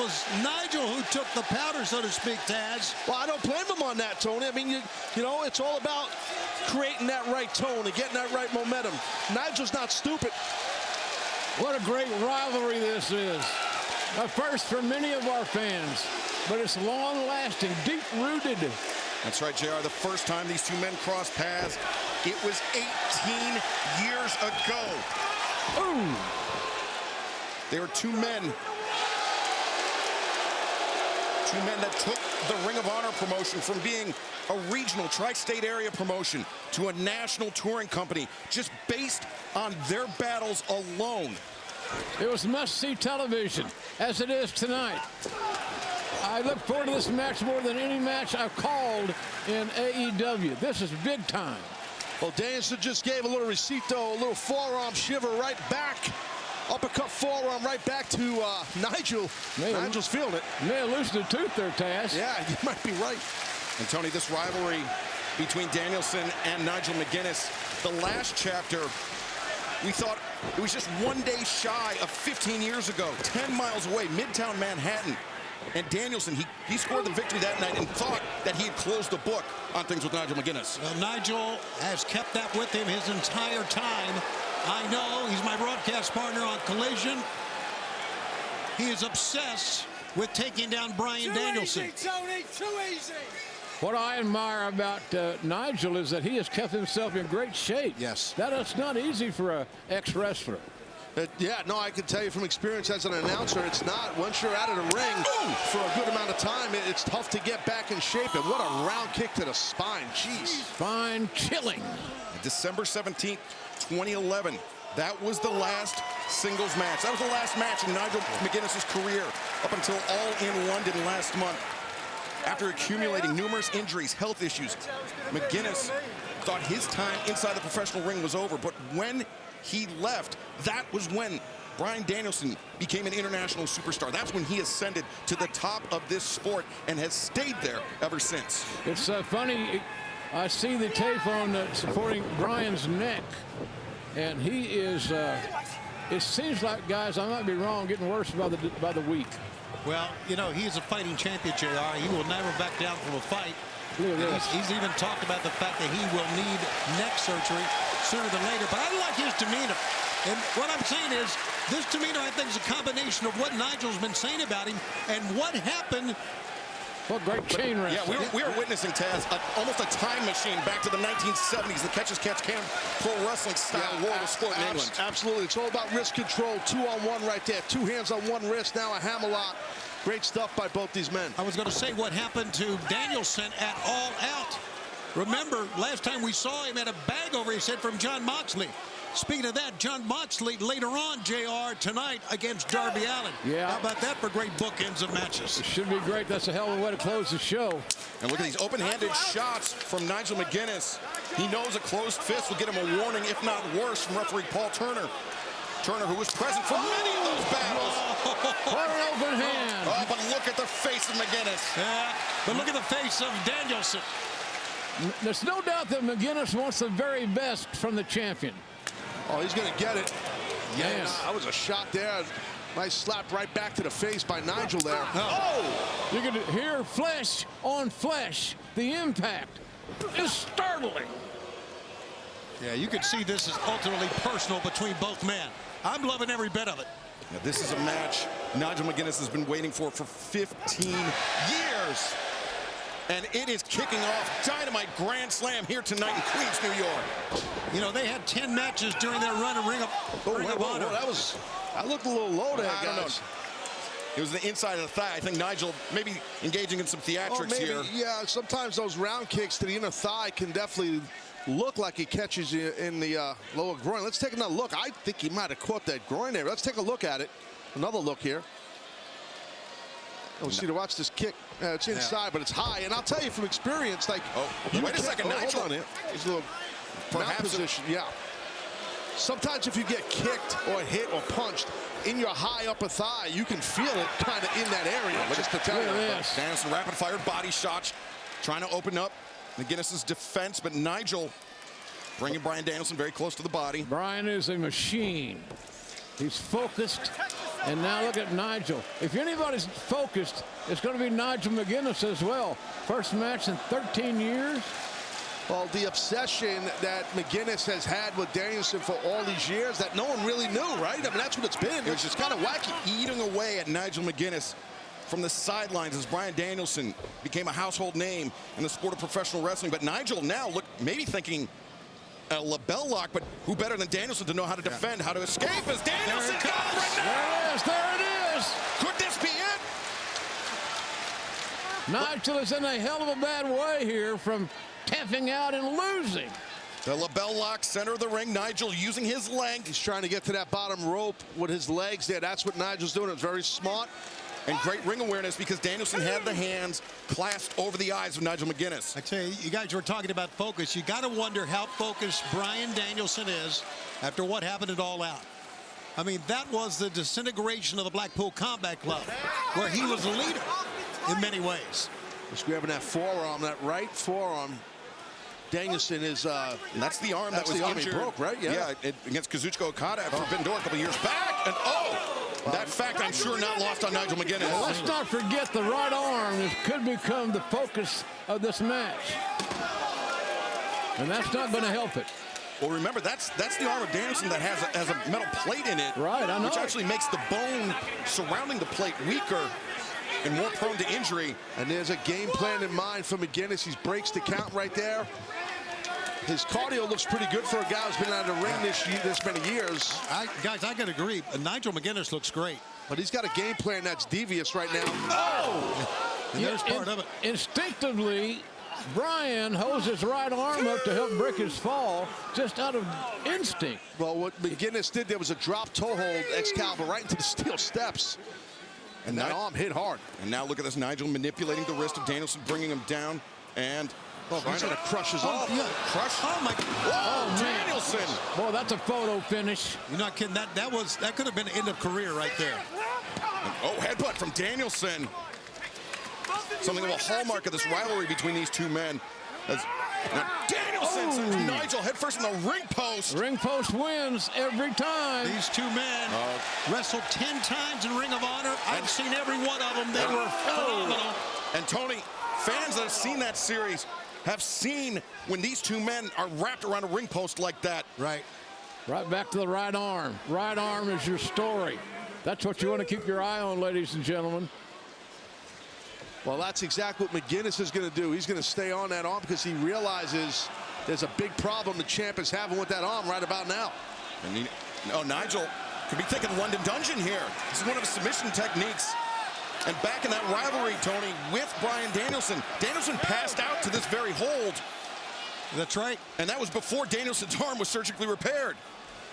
was Nigel who took the powder, so to speak, Taz. Well, I don't blame him on that, Tony. I mean, you know, it's all about creating that right tone and getting that right momentum. Nigel's not stupid. What a great rivalry this is. A first for many of our fans, but it's long-lasting, deep-rooted. That's right, JR. The first time these two men crossed paths, it was 18 years ago. Ooh. They were two men that took the Ring of Honor promotion from being a regional tri-state area promotion to a national touring company just based on their battles alone. It was must-see television, as it is tonight. I look forward to this match more than any match I've called in AEW. This is big time. Well, Danielson just gave a little recito, a little forearm shiver right back. Uppercut forearm right back to Nigel. Nigel's feeling it. May have loosened a tooth there, Taz. Yeah, you might be right. And Tony, this rivalry between Danielson and Nigel McGuinness, the last chapter, we thought it was just 1 day shy of 15 years ago, 10 miles away, Midtown Manhattan. And Danielson, he scored the victory that night and thought that he had closed the book on things with Nigel McGuinness. Well, Nigel has kept that with him his entire time. I know, he's my broadcast partner on Collision. He is obsessed with taking down Bryan Danielson. Easy, Tony, too easy. What I admire about Nigel is that he has kept himself in great shape. Yes. That is not easy for an ex-wrestler. Yeah, no, I can tell you from experience as an announcer, it's not. Once you're out of the ring for a good amount of time, it's tough to get back in shape. And what a round kick to the spine. Jeez. Spine chilling. December 17th, 2011. That was the last singles match. That was the last match in Nigel McGuinness's career up until All in London last month. After accumulating numerous injuries, health issues, McGuinness thought his time inside the professional ring was over. But when he left, that was when Bryan Danielson became an international superstar. That's when he ascended to the top of this sport and has stayed there ever since. It's funny, I see the tape on supporting Bryan's neck, and he is, it seems like, guys, I might be wrong, getting worse by the week. Well, you know, he's a fighting champion, JR. He will never back down from a fight. Look at this. He's even talked about the fact that he will need neck surgery sooner than later. But I like his demeanor. And what I'm saying is, this demeanor, I think, is a combination of what Nigel's been saying about him and what happened. What great chain wrestling. Yeah, we are witnessing, Taz, almost a time machine back to the 1970s, the catch-as-catch-can pro wrestling style war of sport in England. Absolutely. It's all about wrist control. 2-on-1 right there. 2 hands on 1 wrist. Now a hammerlock. Great stuff by both these men. I was going to say what happened to Danielson at All Out. Remember, last time we saw him at a bag over, he said, from John Moxley. Speaking of that, John Moxley later on, JR, tonight against Darby Allin. Yeah. How about that for great bookends of matches? It should be great. That's a hell of a way to close the show. And look at these open-handed shots from Nigel McGuinness. He knows a closed fist will get him a warning, if not worse, from referee Paul Turner. Turner, who was present for many of those battles. What an open hand. Oh, but look at the face of McGuinness. Yeah, but look at the face of Danielson. There's no doubt that McGuinness wants the very best from the champion. Oh, he's going to get it. Yes. That was a shot there. Nice slap right back to the face by Nigel there. Oh! You're going to hear flesh on flesh. The impact is startling. Yeah, you can see this is ultimately personal between both men. I'm loving every bit of it. Now, this is a match Nigel McGuinness has been waiting for 15 years. And it is kicking off Dynamite Grand Slam here tonight in Queens, New York. You know, they had 10 matches during their run of Ring of Honor. That looked a little low there, I don't know. guys. It was the inside of the thigh. I think Nigel maybe engaging in some theatrics here. Yeah, sometimes those round kicks to the inner thigh can definitely look like he catches you in the lower groin. Let's take another look. I think he might have caught that groin there. Let's take a look at it. Another look here. Oh, see, to watch this kick. It's inside, but it's high. And I'll tell you from experience, like... Oh, wait a second, Nigel. Hold on here. He's a little mount position, yeah. Sometimes if you get kicked or hit or punched in your high upper thigh, you can feel it kind of in that area. Just to tell you. Danielson rapid-fire body shots, trying to open up McGuinness's defense, but Nigel bringing Bryan Danielson very close to the body. Bryan is a machine. He's focused. And now look at Nigel. If anybody's focused, it's going to be Nigel McGuinness as well. First match in 13 years. Well, the obsession that McGuinness has had with Danielson for all these years that no one really knew, right? I mean, that's what it's been. It's just kind of wacky. Eating away at Nigel McGuinness from the sidelines as Bryan Danielson became a household name in the sport of professional wrestling. But Nigel now, look, maybe thinking a label lock, but who better than Danielson to know how to defend, how to escape as Danielson There it comes comes. right now. There it is. Could this be it? Nigel is in a hell of a bad way here from tapping out and losing. The label lock, center of the ring. Nigel using his length. He's trying to get to that bottom rope with his legs there. That's what Nigel's doing. It's very smart. And great ring awareness because Danielson had the hands clasped over the eyes of Nigel McGuinness. I tell you, you guys were talking about focus. You got to wonder how focused Bryan Danielson is after what happened at All Out. I mean, that was the disintegration of the Blackpool Combat Club, where he was the leader in many ways. He's grabbing that forearm, that right forearm. Danielson is, and that's the arm that was the arm he injured. broke, right? Yeah. Against Kazuchika Okada at Forbidden Door a couple years back. And that fact I'm sure not lost on Nigel McGuinness. Well, let's not forget the right arm could become the focus of this match. And that's not going to help it. Well, remember, that's the arm of Danielson that has a metal plate in it. Right, I know. Which actually makes the bone surrounding the plate weaker and more prone to injury. And there's a game plan in mind for McGuinness. He breaks the count right there. His cardio looks pretty good for a guy who's been out of the ring this many years. Guys, I got to agree. Nigel McGuinness looks great. But he's got a game plan that's devious right now. And there's part of it. Instinctively, Bryan holds his right arm up to help break his fall just out of instinct. Well, what McGuinness did there was a drop toe hold Excalibur right into the steel steps. And that arm hit hard. And now look at this, Nigel manipulating the wrist of Danielson, bringing him down, and he's going to crush his arm. Yeah. Crush. Oh, my. Oh, Danielson. Boy, that's a photo finish. You're not kidding. That could have been the end of career right there. And, headbutt from Danielson. Something of a hallmark of this rivalry between these two men. Now Danielson sends Nigel headfirst in the ring post. Ring post wins every time. These two men wrestled 10 times in Ring of Honor. I've seen every one of them. They were phenomenal. And Tony, fans that have seen that series have seen when these two men are wrapped around a ring post like that. Right. Right back to the right arm. Right arm is your story. That's what you want to keep your eye on, ladies and gentlemen. Well, that's exactly what McGuinness is going to do. He's going to stay on that arm because he realizes there's a big problem the champ is having with that arm right about now. And Nigel could be thinking London Dungeon here. This is one of his submission techniques. And back in that rivalry, Tony, with Bryan Danielson, Danielson passed out to this very hold. That's right. And that was before Danielson's arm was surgically repaired.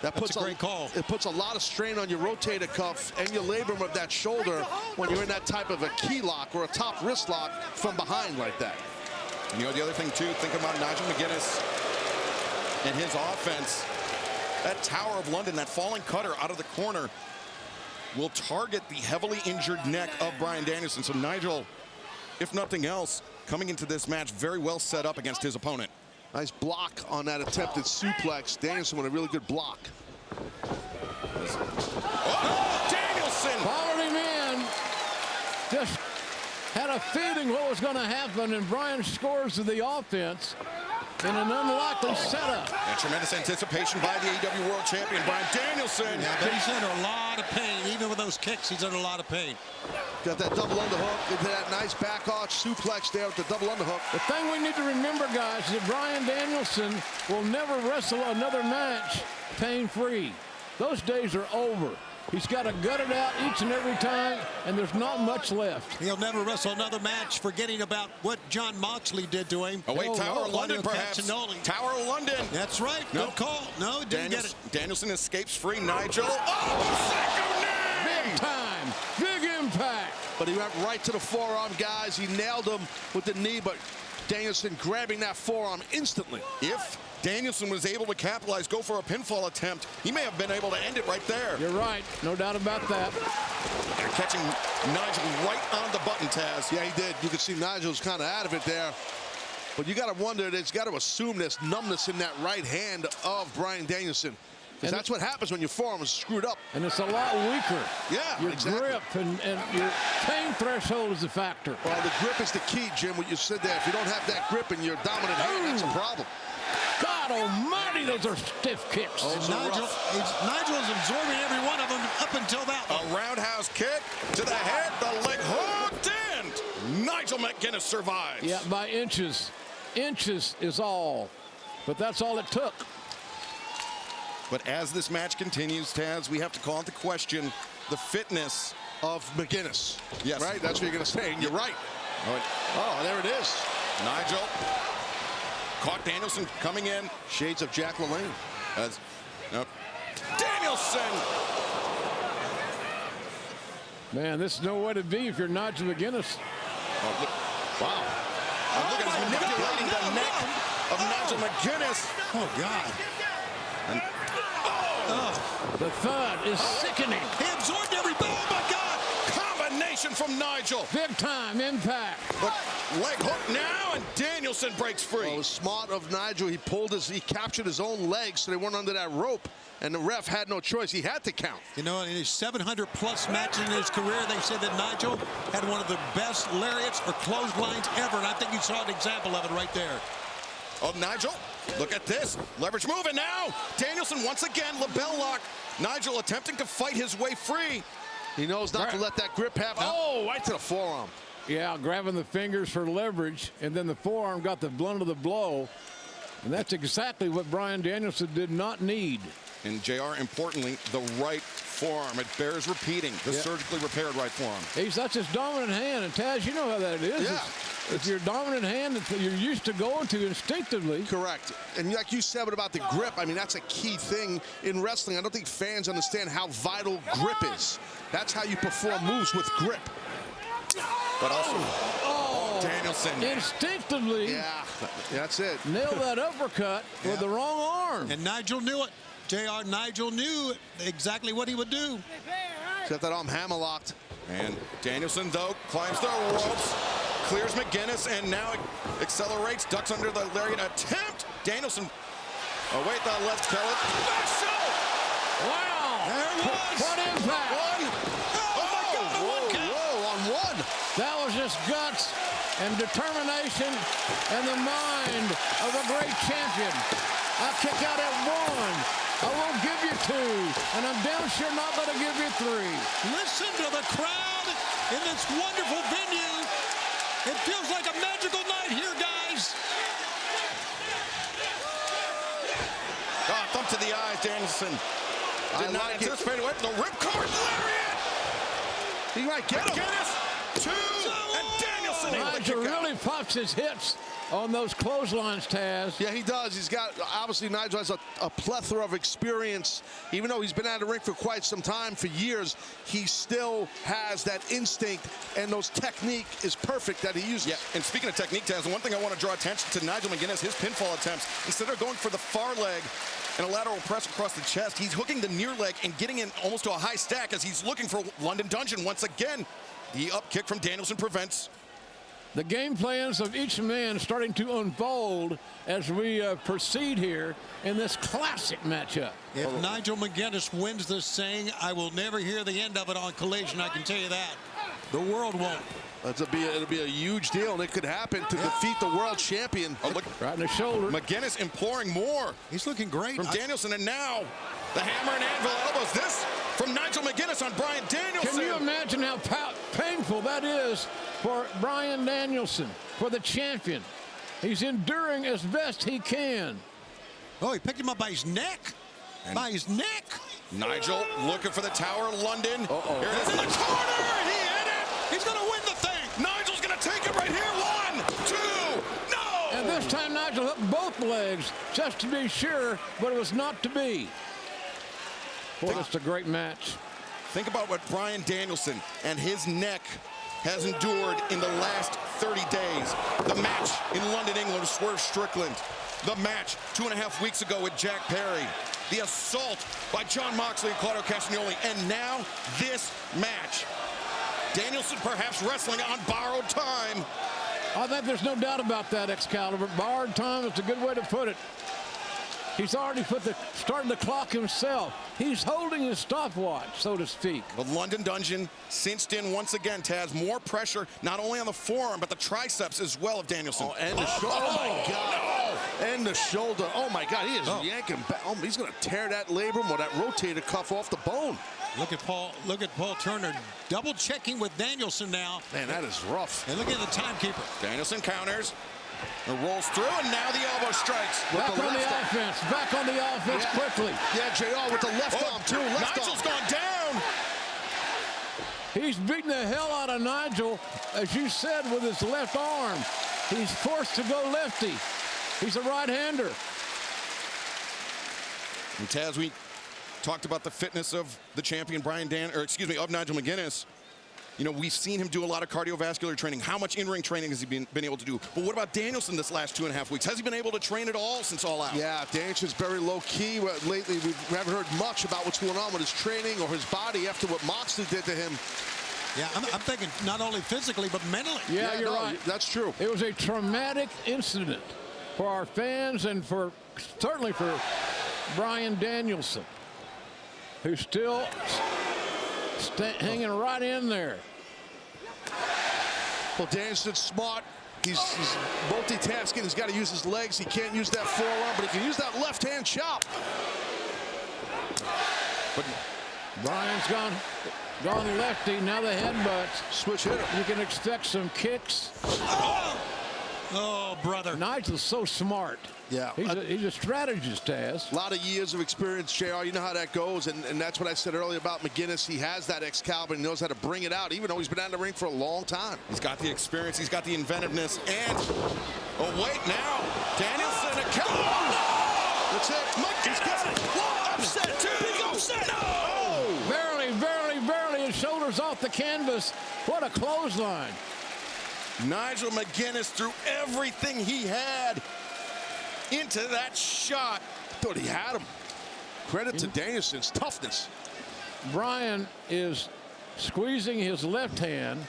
That's a great call. It puts a lot of strain on your rotator cuff and your labrum of that shoulder when you're in that type of a key lock or a top wrist lock from behind like that. And you know, the other thing, too, think about Nigel McGuinness and his offense. That Tower of London, that falling cutter out of the corner, will target the heavily injured neck of Bryan Danielson. So Nigel, if nothing else, coming into this match very well set up against his opponent. Nice block on that attempted suplex. Danielson with a really good block. Oh, Danielson! Followed him in. Just had a feeling what was going to happen, and Bryan scores to the offense in an unlikely setup. And tremendous anticipation by the AEW World Champion, Bryan Danielson. Yeah, but he's under a lot of pain. Even with those kicks, he's under a lot of pain. Got that double underhook into that nice back arch suplex there with the double underhook. The thing we need to remember, guys, is that Bryan Danielson will never wrestle another match pain-free. Those days are over. He's got to gut it out each and every time, and there's not much left. He'll never wrestle another match, forgetting about what John Moxley did to him. Oh, wait, Tower of London, perhaps. Caccianoli. Tower of London. That's right. No. Good call. No, didn't get it. Danielson escapes free. Nigel. Oh, Big time. Big impact. But he went right to the forearm, guys. He nailed him with the knee, but Danielson grabbing that forearm instantly. If Danielson was able to capitalize, go for a pinfall attempt, he may have been able to end it right there. You're right. No doubt about that. They're catching Nigel right on the button, Taz. Yeah, he did. You could see Nigel's kind of out of it there. But you got to wonder, it's got to assume there's numbness in that right hand of Bryan Danielson. Because that's what happens when your forearm is screwed up. And it's a lot weaker. Yeah, your exactly. grip and your pain threshold is a factor. Well, the grip is the key, Jim, what you said there. If you don't have that grip in your dominant hand, that's a problem. God almighty, those are stiff kicks. Nigel is absorbing every one of them up until that one. A roundhouse kick to the head, the leg hooked in. Nigel McGuinness survives. Yeah, by inches. Inches is all. But that's all it took. But as this match continues, Taz, we have to call into question the fitness of McGuinness. Yes. Right? That's what you're going to say, and you're right. Oh, there it is. Nigel caught Danielson coming in. Shades of Jack LaLanne. Danielson! Man, this is no way to be if you're Nigel McGuinness. Oh, look. Wow. Look at him manipulating the neck of Nigel McGuinness. Oh, God. The thud is sickening. He absorbed every ball. Oh, my God. Combination from Nigel. Big time impact. But leg hook now, and Danielson breaks free. Well, it was smart of Nigel. He captured his own legs so they weren't under that rope. And the ref had no choice. He had to count. You know, in his 700-plus matches in his career, they said that Nigel had one of the best lariats or clotheslines ever, and I think you saw an example of it right there. Oh, Nigel, look at this. Leverage move, and now Danielson once again, label lock. Nigel attempting to fight his way free. He knows not to let that grip happen. Oh, right to the forearm. Yeah, grabbing the fingers for leverage, and then the forearm got the blunt of the blow. And that's exactly what Bryan Danielson did not need. And JR, importantly, the right forearm. It bears repeating, the surgically repaired right forearm. That's his dominant hand, and Taz, you know how that is. Yeah. It's your dominant hand that you're used to going to instinctively. Correct. And like you said about the grip, I mean, that's a key thing in wrestling. I don't think fans understand how vital grip is. That's how you perform moves, with grip. But also, Danielson. Instinctively. Yeah, that's it. Nailed that uppercut with the wrong arm. And Nigel knew it. JR, Nigel knew exactly what he would do. Got that arm hammerlocked. And Danielson, though, climbs the ropes, clears McGuinness, and now accelerates, ducks under the lariat attempt. Danielson, oh wait, the left pellet. Special! Wow! There it was! What impact! One. Oh my God! Whoa, on one. That was just guts and determination and the mind of a great champion. I'll kick out at one. I won't give you two, and I'm damn sure not going to give you three. Listen to the crowd in this wonderful venue. It feels like a magical night here, guys. Oh, thump to the eyes, Danielson. Did not anticipate it. The ripcord lariat. He might get him. McGuinness, two, and Danielson able to Nigel kick out. really pops his hits on those clotheslines, Taz. Yeah, he does. He's got, obviously, Nigel has a plethora of experience. Even though he's been out of the ring for quite some time, for years, he still has that instinct, and those technique is perfect that he uses. Yeah, and speaking of technique, Taz, one thing I want to draw attention to Nigel McGuinness, his pinfall attempts, instead of going for the far leg and a lateral press across the chest, he's hooking the near leg and getting in almost to a high stack as he's looking for London Dungeon once again. The up kick from Danielson prevents. The game plans of each man starting to unfold as we proceed here in this classic matchup. If Nigel McGuinness wins this thing, I will never hear the end of it on Collision, I can tell you that. The world won't. It'll be a huge deal, and it could happen to defeat the world champion. Oh, look. Right in the shoulder. McGuinness imploring more. He's looking great. From Danielson, and now the hammer and anvil elbows. This from Nigel McGuinness on Bryan Danielson. Can you imagine how painful that is for Bryan Danielson, for the champion? He's enduring as best he can. Oh, he picked him up by his neck. By his neck. Nigel looking for the Tower of London. Here it is in the corner. He hit it. He's going to win the thing. Nigel's going to take it right here. 1, 2, no. And this time Nigel hooked both legs just to be sure, but it was not to be. Boy, it's a great match. Think about what Bryan Danielson and his neck has endured in the last 30 days. The match in London, England with Swerve Strickland. The match 2.5 weeks ago with Jack Perry. The assault by Jon Moxley and Claudio Castagnoli. And now this match. Danielson perhaps wrestling on borrowed time. I think there's no doubt about that, Excalibur. Borrowed time is a good way to put it. He's already starting the clock himself. He's holding his stopwatch, so to speak. The London Dungeon cinched in once again, Taz. More pressure, not only on the forearm, but the triceps as well of Danielson. Oh, and the shoulder. Oh, my God. No. And the shoulder. Oh, my God. He is yanking back. Oh, he's going to tear that labrum or that rotator cuff off the bone. Look at Paul Turner double checking with Danielson now. Man, that is rough. And look at the timekeeper. Danielson counters. It rolls through, and now the elbow strikes. Back on the offense. Back on the offense quickly. Yeah, JR with the left arm, too. Nigel's gone down. He's beating the hell out of Nigel, as you said, with his left arm. He's forced to go lefty. He's a right-hander. And Taz, we talked about the fitness of the champion of Nigel McGuinness. You know, we've seen him do a lot of cardiovascular training. How much in-ring training has he been able to do? But what about Danielson this last 2.5 weeks? Has he been able to train at all since All Out? Yeah, Danielson's very low-key. Lately, we haven't heard much about what's going on with his training or his body after what Moxley did to him. Yeah, I'm thinking not only physically, but mentally. Yeah, you're right. That's true. It was a traumatic incident for our fans and certainly for Bryan Danielson, who's still hanging right in there. Well, Danielson's smart. He's multitasking. He's got to use his legs. He can't use that forearm, but he can use that left-hand chop. But Bryan's gone lefty. Now the headbutts. Switch hitter. You can expect some kicks. Oh, brother. Nigel's so smart. Yeah. He's a strategist, Taz. A lot of years of experience, JR. You know how that goes, and that's what I said earlier about McGuinness. He has that Excalibur. He knows how to bring it out, even though he's been out in the ring for a long time. he's got the experience. He's got the inventiveness. And, oh, wait, now, Danielson, a counter. That's it. McGuinness, one, upset, two, big upset. No! Barely, his shoulders off the canvas. What a clothesline. Nigel McGuinness threw everything he had into that shot. Thought he had him. Credit to Danielson's toughness. Bryan is squeezing his left hand,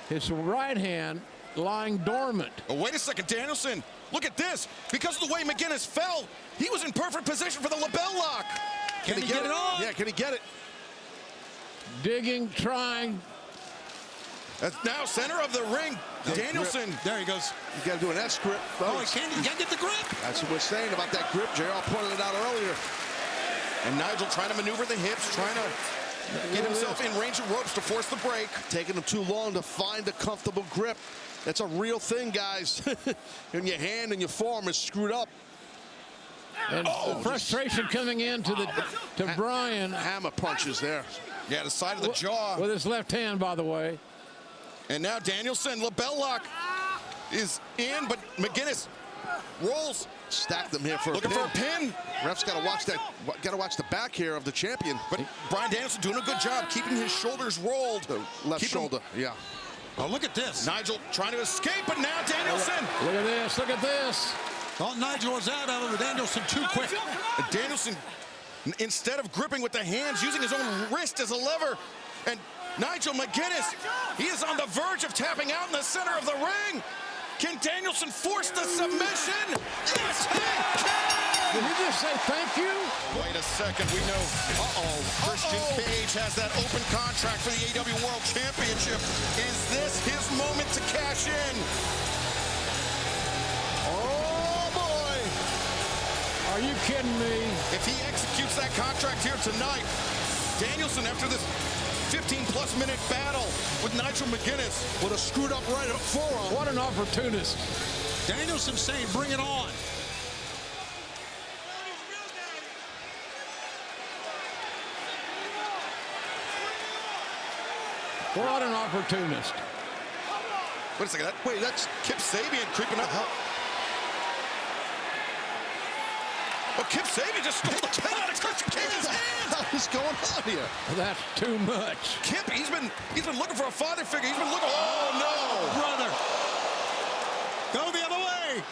his right hand lying dormant. Oh, wait a second, Danielson. Look at this. Because of the way McGuinness fell, he was in perfect position for the lapel lock. Can he get it on? Yeah, can he get it? Digging, trying. That's now center of the ring. Danielson. There he goes. You got to do an S grip. Oh, he can't get the grip. That's what we're saying about that grip. JR pointed it out earlier. And Nigel trying to maneuver the hips, trying to get himself in range of ropes to force the break. Taking him too long to find a comfortable grip. That's a real thing, guys. And your hand and your forearm is screwed up. And frustration coming in to Bryan. Hammer punches there. Yeah, the side of the jaw. With his left hand, by the way. And now Danielson, lapel lock is in, but McGuinness rolls. Stacked them here for looking for a pin. Ref's got to watch that. Got to watch the back here of the champion. But Bryan Danielson doing a good job keeping his shoulders rolled. The left shoulder. Yeah. Oh, look at this. Nigel trying to escape, but now Danielson. Look at this. Look at this. Oh, Nigel was out of it with Danielson too quick. Danielson, instead of gripping with the hands, using his own wrist as a lever. And Nigel McGuinness, he is on the verge of tapping out in the center of the ring. Can Danielson force the submission? Yes, he can! Did you just say thank you? Wait a second, we know. Christian Cage has that open contract for the AEW World Championship. Is this his moment to cash in? Oh, boy. Are you kidding me? If he executes that contract here tonight, Danielson, after this 15-plus minute battle with Nigel McGuinness. With a screwed up right forearm. What an opportunist. Danielson saying, bring it on. What an opportunist. Wait a second. Wait, that's Kip Sabian creeping up. Oh, Kip Sabian just stole the pin out of Christian Cage's hand. What is going on here? That's too much. Kip, he's been looking for a father figure. He's been looking. Oh no, brother! Go the other way.